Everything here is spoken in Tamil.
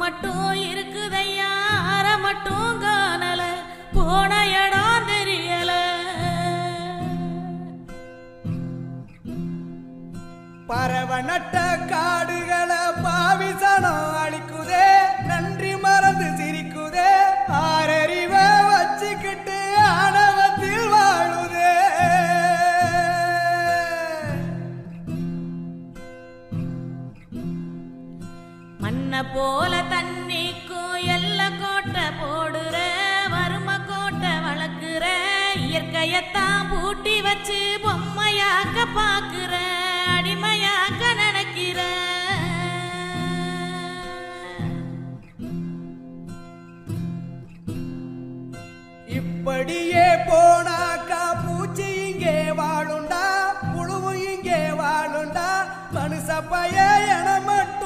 மட்டும் இருக்குதையா மட்டும் காணல போன இடம் தெரியல பறவை நட்ட காடுகளை பாவிசனம் அழிக்குதே நன்றி மறந்து சிரிக்குதே ஆறறிவ வச்சுக்கிட்டு ஆணவத்தில் வாழுதே மண்ண போல தண்ணிக்கும் எல்ல கோட்டை போடுற வறும கோட்டை வளர்க்குற இயற்கையத்தான் பூட்டி வச்சு பொம்மையாக்க பாக்குற அடிமையாக்க நினைக்கிற இப்படியே போனாக்கா பூச்சி இங்கே வாழுண்டா புழுவு இங்கே வாழுண்டா மனுஷ பைய என மட்டும்